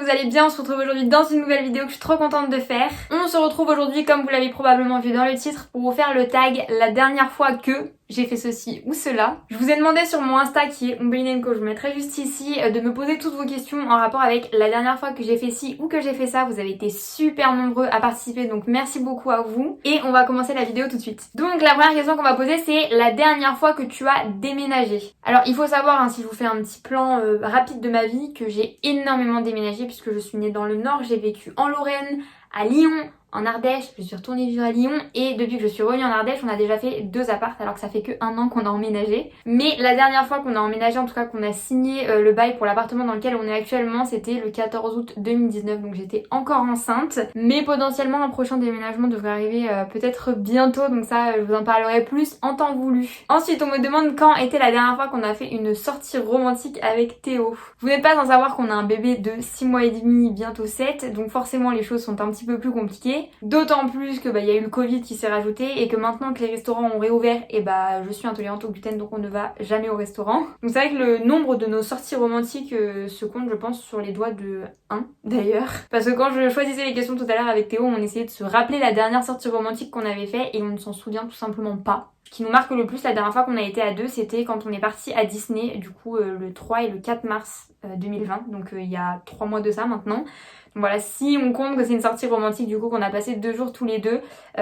vous allez bien, on se retrouve aujourd'hui dans une nouvelle vidéo que je suis trop contente de faire. On se retrouve aujourd'hui, comme vous l'avez probablement vu dans le titre, pour vous faire le tag la dernière fois que j'ai fait ceci ou cela. Je vous ai demandé sur mon Insta qui est Ombelinenko, je vous mettrai juste ici, de me poser toutes vos questions en rapport avec la dernière fois que j'ai fait ci ou que j'ai fait ça. Vous avez été super nombreux à participer, donc merci beaucoup à vous. Et on va commencer la vidéo tout de suite. Donc la première question qu'on va poser, c'est la dernière fois que tu as déménagé. Alors il faut savoir, hein, si je vous fais un petit plan rapide de ma vie, que j'ai énormément déménagé puisque je suis née dans le Nord, j'ai vécu en Lorraine, à Lyon, en Ardèche, je suis retournée vivre à Lyon et depuis que je suis revenue en Ardèche, on a déjà fait 2 apparts alors que ça fait que 1 an qu'on a emménagé. Mais la dernière fois qu'on a emménagé, en tout cas qu'on a signé le bail pour l'appartement dans lequel on est actuellement, c'était le 14 août 2019, donc j'étais encore enceinte. Mais potentiellement un prochain déménagement devrait arriver peut-être bientôt, donc ça je vous en parlerai plus en temps voulu. Ensuite on me demande quand était la dernière fois qu'on a fait une sortie romantique avec Théo. Vous n'êtes pas sans savoir qu'on a un bébé de 6 mois et demi, bientôt 7, donc forcément les choses sont un petit peu plus compliquées. D'autant plus que y a eu le Covid qui s'est rajouté et que maintenant que les restaurants ont réouvert, et je suis intolérante au gluten donc on ne va jamais au restaurant. Donc c'est vrai que le nombre de nos sorties romantiques se compte je pense sur les doigts de 1 d'ailleurs. Parce que quand je choisissais les questions tout à l'heure avec Théo, on essayait de se rappeler la dernière sortie romantique qu'on avait fait et on ne s'en souvient tout simplement pas. Ce qui nous marque le plus la dernière fois qu'on a été à 2, c'était quand on est parti à Disney, du coup le 3 et le 4 mars 2020, donc il y a 3 mois de ça maintenant. Donc voilà, si on compte que c'est une sortie romantique du coup qu'on a passé 2 jours tous les deux,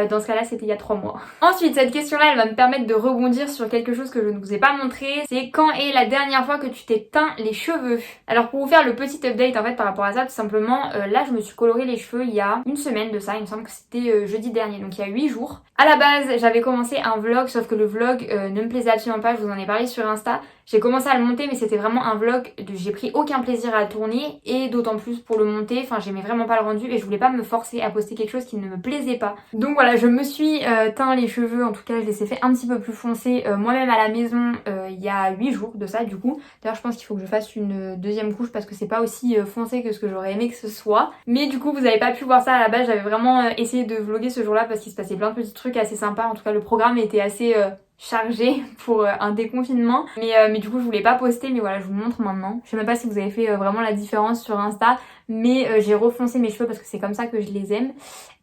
dans ce cas-là c'était il y a 3 mois. Ensuite, cette question-là elle va me permettre de rebondir sur quelque chose que je ne vous ai pas montré, c'est quand est la dernière fois que tu t'es teint les cheveux. Alors pour vous faire le petit update en fait par rapport à ça, tout simplement, là je me suis coloré les cheveux il y a une semaine de ça, il me semble que c'était jeudi dernier, donc il y a 8 jours. À la base j'avais commencé un vlog, sauf que le vlog ne me plaisait absolument pas, je vous en ai parlé sur Insta. J'ai commencé à le monter mais c'était vraiment un vlog, j'ai pris aucun plaisir à le tourner et d'autant plus pour le monter, enfin j'aimais vraiment pas le rendu et je voulais pas me forcer à poster quelque chose qui ne me plaisait pas. Donc voilà, je me suis teint les cheveux, en tout cas je les ai fait un petit peu plus foncés moi-même à la maison il y a 8 jours de ça du coup. D'ailleurs je pense qu'il faut que je fasse une deuxième couche parce que c'est pas aussi foncé que ce que j'aurais aimé que ce soit. Mais du coup vous avez pas pu voir ça à la base, j'avais vraiment essayé de vlogger ce jour-là parce qu'il se passait plein de petits trucs assez sympas. En tout cas le programme était assez chargé pour un déconfinement mais du coup je voulais pas poster, mais voilà je vous montre maintenant. Je sais même pas si vous avez fait vraiment la différence sur Insta, mais j'ai refoncé mes cheveux parce que c'est comme ça que je les aime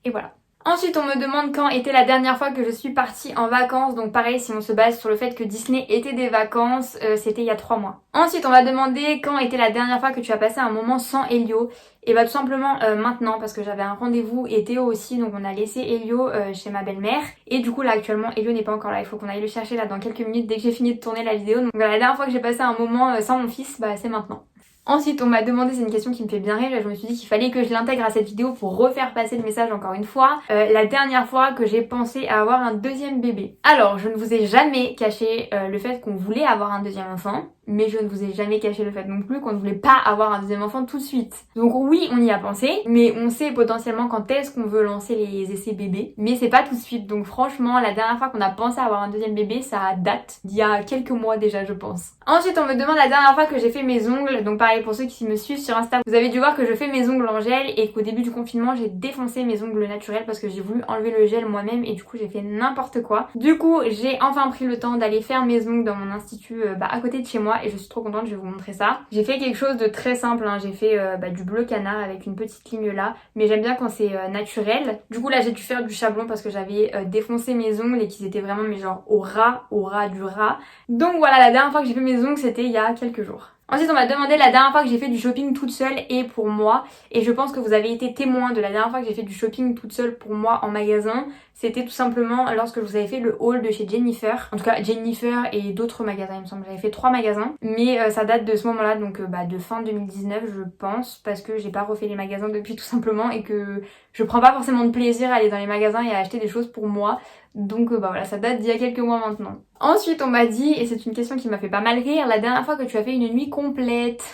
et voilà. Ensuite on me demande quand était la dernière fois que je suis partie en vacances, donc pareil si on se base sur le fait que Disney était des vacances, c'était il y a 3 mois. Ensuite on va demander quand était la dernière fois que tu as passé un moment sans Elio. Et tout simplement maintenant parce que j'avais un rendez-vous et Théo aussi, donc on a laissé Elio chez ma belle-mère. Et du coup là actuellement Elio n'est pas encore là, il faut qu'on aille le chercher là dans quelques minutes dès que j'ai fini de tourner la vidéo. Donc voilà, la dernière fois que j'ai passé un moment sans mon fils, c'est maintenant. Ensuite on m'a demandé, c'est une question qui me fait bien rire et je me suis dit qu'il fallait que je l'intègre à cette vidéo pour refaire passer le message encore une fois. La dernière fois que j'ai pensé à avoir un deuxième bébé. Alors je ne vous ai jamais caché le fait qu'on voulait avoir un deuxième enfant, mais je ne vous ai jamais caché le fait non plus qu'on ne voulait pas avoir un deuxième enfant tout de suite. Donc oui, on y a pensé, mais on sait potentiellement quand est-ce qu'on veut lancer les essais bébés, mais c'est pas tout de suite. Donc franchement, la dernière fois qu'on a pensé à avoir un deuxième bébé, ça date d'il y a quelques mois déjà, je pense. Ensuite, on me demande la dernière fois que j'ai fait mes ongles. Donc pareil, pour ceux qui me suivent sur Insta, vous avez dû voir que je fais mes ongles en gel et qu'au début du confinement, j'ai défoncé mes ongles naturels parce que j'ai voulu enlever le gel moi-même et du coup, j'ai fait n'importe quoi. Du coup, j'ai enfin pris le temps d'aller faire mes ongles dans mon institut à côté de chez moi et je suis trop contente, je vais vous montrer ça. J'ai fait quelque chose de très simple, hein. J'ai fait du bleu canard avec une petite ligne là, mais j'aime bien quand c'est naturel. Du coup là j'ai dû faire du chablon parce que j'avais défoncé mes ongles et qu'ils étaient vraiment mais genre au ras du ras. Donc voilà, la dernière fois que j'ai fait mes ongles c'était il y a quelques jours. Ensuite on m'a demandé la dernière fois que j'ai fait du shopping toute seule et pour moi, et je pense que vous avez été témoin de la dernière fois que j'ai fait du shopping toute seule pour moi en magasin. C'était tout simplement lorsque je vous avais fait le haul de chez Jennifer. En tout cas Jennifer et d'autres magasins il me semble, j'avais fait 3 magasins. Mais ça date de ce moment là, donc de fin 2019 je pense, parce que j'ai pas refait les magasins depuis tout simplement et que je prends pas forcément de plaisir à aller dans les magasins et à acheter des choses pour moi. Donc voilà, ça date d'il y a quelques mois maintenant. Ensuite on m'a dit, et c'est une question qui m'a fait pas mal rire, la dernière fois que tu as fait une nuit complète.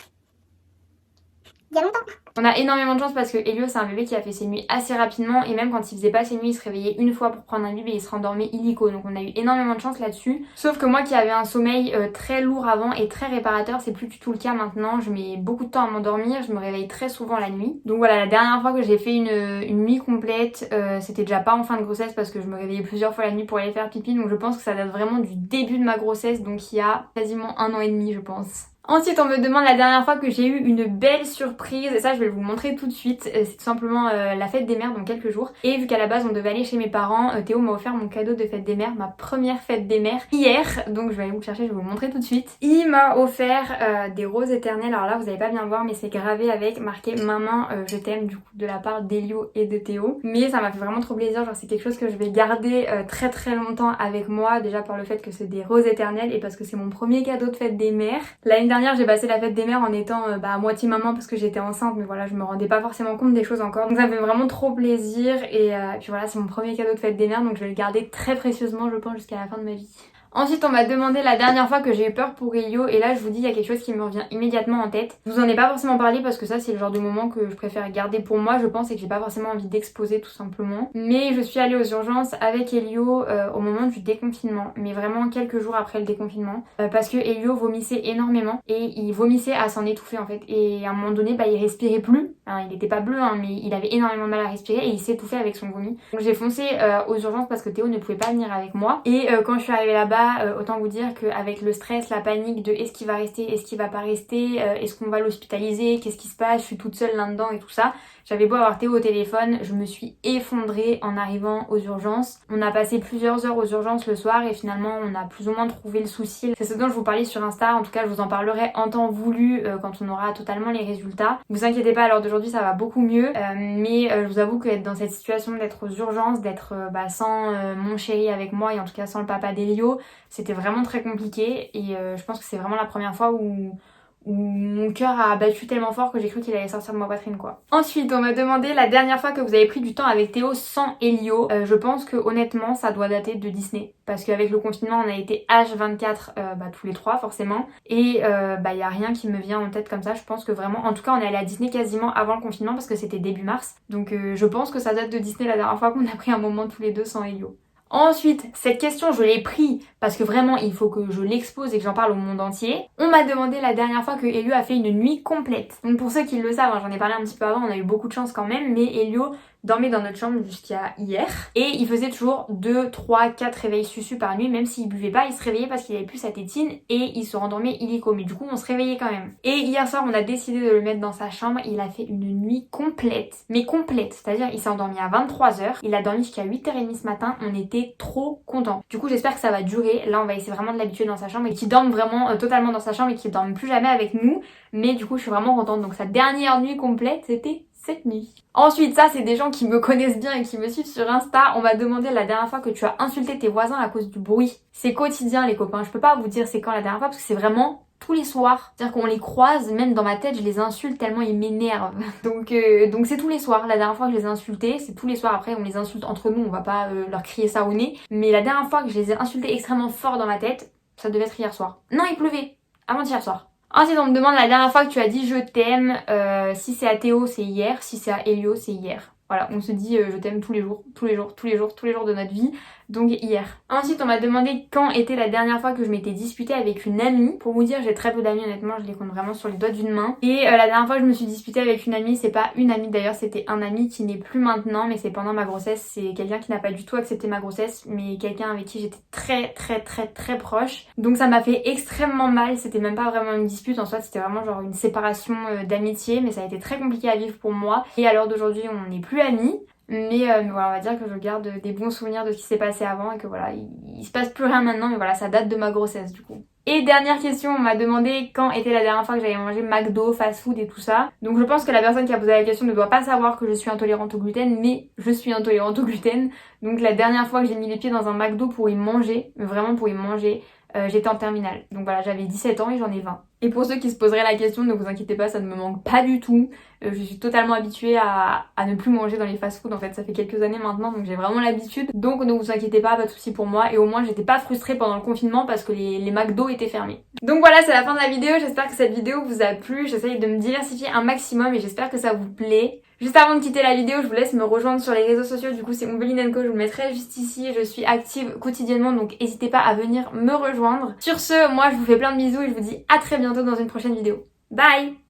Il y a longtemps. On a énormément de chance parce que Elio c'est un bébé qui a fait ses nuits assez rapidement et même quand il faisait pas ses nuits il se réveillait une fois pour prendre un bébé et il se rendormait illico, donc on a eu énormément de chance là-dessus. Sauf que moi qui avais un sommeil très lourd avant et très réparateur, c'est plus du tout le cas maintenant. Je mets beaucoup de temps à m'endormir, je me réveille très souvent la nuit. Donc voilà, la dernière fois que j'ai fait une nuit complète, c'était déjà pas en fin de grossesse parce que je me réveillais plusieurs fois la nuit pour aller faire pipi, donc je pense que ça date vraiment du début de ma grossesse, donc il y a quasiment 1 an et demi je pense. Ensuite, on me demande la dernière fois que j'ai eu une belle surprise, et ça je vais vous le montrer tout de suite. C'est tout simplement la fête des mères dans quelques jours. Et vu qu'à la base on devait aller chez mes parents, Théo m'a offert mon cadeau de fête des mères, ma première fête des mères, hier. Donc je vais aller vous le chercher, je vais vous le montrer tout de suite. Il m'a offert des roses éternelles. Alors là vous allez pas bien voir mais c'est gravé avec marqué maman je t'aime, du coup de la part d'Elio et de Théo. Mais ça m'a fait vraiment trop plaisir, genre c'est quelque chose que je vais garder très très longtemps avec moi. Déjà par le fait que c'est des roses éternelles et parce que c'est mon premier cadeau de fête des mères. L'année dernière j'ai passé la fête des mères en étant à moitié maman parce que j'étais enceinte, mais voilà je me rendais pas forcément compte des choses encore, donc ça me fait vraiment trop plaisir. Et puis voilà, c'est mon premier cadeau de fête des mères, donc je vais le garder très précieusement je pense jusqu'à la fin de ma vie. Ensuite on m'a demandé la dernière fois que j'ai eu peur pour Elio, et là je vous dis il y a quelque chose qui me revient immédiatement en tête. Je vous en ai pas forcément parlé parce que ça c'est le genre de moment que je préfère garder pour moi je pense, et que j'ai pas forcément envie d'exposer tout simplement. Mais je suis allée aux urgences avec Elio au moment du déconfinement, mais vraiment quelques jours après le déconfinement, parce que Elio vomissait énormément et il vomissait à s'en étouffer en fait. Et à un moment donné il respirait plus, il était pas bleu mais il avait énormément de mal à respirer et il s'étouffait avec son vomi. Donc j'ai foncé aux urgences parce que Théo ne pouvait pas venir avec moi. Et quand je suis arrivée là-bas, autant vous dire qu'avec le stress, la panique de est-ce qu'il va rester, est-ce qu'il va pas rester, est-ce qu'on va l'hospitaliser, qu'est-ce qui se passe, je suis toute seule là-dedans et tout ça. J'avais beau avoir Théo au téléphone, je me suis effondrée en arrivant aux urgences. On a passé plusieurs heures aux urgences le soir et finalement on a plus ou moins trouvé le souci. C'est ce dont je vous parlais sur Insta, en tout cas je vous en parlerai en temps voulu quand on aura totalement les résultats. Vous inquiétez pas, à l'heure d'aujourd'hui ça va beaucoup mieux, mais je vous avoue qu'être dans cette situation d'être aux urgences, d'être sans mon chéri avec moi et en tout cas sans le papa d'Elio, c'était vraiment très compliqué. Et je pense que c'est vraiment la première fois où mon cœur a battu tellement fort que j'ai cru qu'il allait sortir de ma poitrine quoi. Ensuite on m'a demandé la dernière fois que vous avez pris du temps avec Théo sans Elio. Je pense que honnêtement ça doit dater de Disney, parce qu'avec le confinement on a été H24 tous les trois forcément, et y a rien qui me vient en tête comme ça. Je pense que vraiment, en tout cas on est allé à Disney quasiment avant le confinement parce que c'était début mars, donc je pense que ça date de Disney la dernière fois qu'on a pris un moment tous les deux sans Elio. Ensuite, cette question je l'ai pris parce que vraiment il faut que je l'expose et que j'en parle au monde entier. On m'a demandé la dernière fois que Elio a fait une nuit complète. Donc pour ceux qui le savent, j'en ai parlé un petit peu avant, on a eu beaucoup de chance quand même, mais Elio dormait dans notre chambre jusqu'à hier et il faisait toujours 2, 3, 4 réveils susus par nuit. Même s'il buvait pas, il se réveillait parce qu'il avait plus sa tétine et il se rendormait illico, mais du coup on se réveillait quand même. Et hier soir on a décidé de le mettre dans sa chambre. Il a fait une nuit complète, mais complète, c'est-à-dire il s'est endormi à 23h, il a dormi jusqu'à 8h30 ce matin. On était trop contents. Du coup j'espère que ça va durer. Là on va essayer vraiment de l'habituer dans sa chambre et qu'il dorme vraiment totalement dans sa chambre et qu'il dorme plus jamais avec nous. Mais du coup je suis vraiment contente. Donc sa dernière nuit complète c'était cette nuit. Ensuite, ça c'est des gens qui me connaissent bien et qui me suivent sur Insta. On m'a demandé la dernière fois que tu as insulté tes voisins à cause du bruit. C'est quotidien les copains, je peux pas vous dire c'est quand la dernière fois parce que c'est vraiment tous les soirs. C'est-à-dire qu'on les croise, même dans ma tête je les insulte tellement ils m'énervent. Donc c'est tous les soirs. La dernière fois que je les ai insultés, c'est tous les soirs. Après on les insulte entre nous, on va pas leur crier ça au nez. Mais la dernière fois que je les ai insultés extrêmement fort dans ma tête, ça devait être hier soir. Non, il pleuvait. Avant-hier soir. Ensuite on me demande la dernière fois que tu as dit je t'aime. Si c'est à Théo c'est hier, si c'est à Elio c'est hier. Voilà, on se dit je t'aime tous les jours de notre vie, donc hier. Ensuite on m'a demandé quand était la dernière fois que je m'étais disputée avec une amie. Pour vous dire j'ai très peu d'amis honnêtement, je les compte vraiment sur les doigts d'une main. Et la dernière fois que je me suis disputée avec une amie, c'est pas une amie d'ailleurs, c'était un ami qui n'est plus maintenant, mais c'est pendant ma grossesse. C'est quelqu'un qui n'a pas du tout accepté ma grossesse, mais quelqu'un avec qui j'étais très proche. Donc ça m'a fait extrêmement mal, c'était même pas vraiment une dispute en soi, c'était vraiment genre une séparation d'amitié, mais ça a été très compliqué à vivre pour moi. Et à l'heure d'aujourd'hui on n'est plus amis. Mais voilà, on va dire que je garde des bons souvenirs de ce qui s'est passé avant et que voilà, il se passe plus rien maintenant, mais voilà, ça date de ma grossesse du coup. Et dernière question, on m'a demandé quand était la dernière fois que j'avais mangé McDo, fast food et tout ça. Donc je pense que la personne qui a posé la question ne doit pas savoir que je suis intolérante au gluten, mais je suis intolérante au gluten. Donc la dernière fois que j'ai mis les pieds dans un McDo pour y manger, mais vraiment pour y manger, j'étais en terminale. Donc voilà, j'avais 17 ans et j'en ai 20. Et pour ceux qui se poseraient la question, ne vous inquiétez pas, ça ne me manque pas du tout. Je suis totalement habituée à ne plus manger dans les fast-food. En fait, ça fait quelques années maintenant, donc j'ai vraiment l'habitude. Donc ne vous inquiétez pas de soucis pour moi. Et au moins, j'étais pas frustrée pendant le confinement parce que les McDo étaient fermés. Donc voilà, c'est la fin de la vidéo. J'espère que cette vidéo vous a plu. J'essaye de me diversifier un maximum et j'espère que ça vous plaît. Juste avant de quitter la vidéo, je vous laisse me rejoindre sur les réseaux sociaux. Du coup, c'est Ombeline & Co. Je vous le mettrai juste ici. Je suis active quotidiennement, donc n'hésitez pas à venir me rejoindre. Sur ce, moi, je vous fais plein de bisous et je vous dis à très bientôt dans une prochaine vidéo. Bye!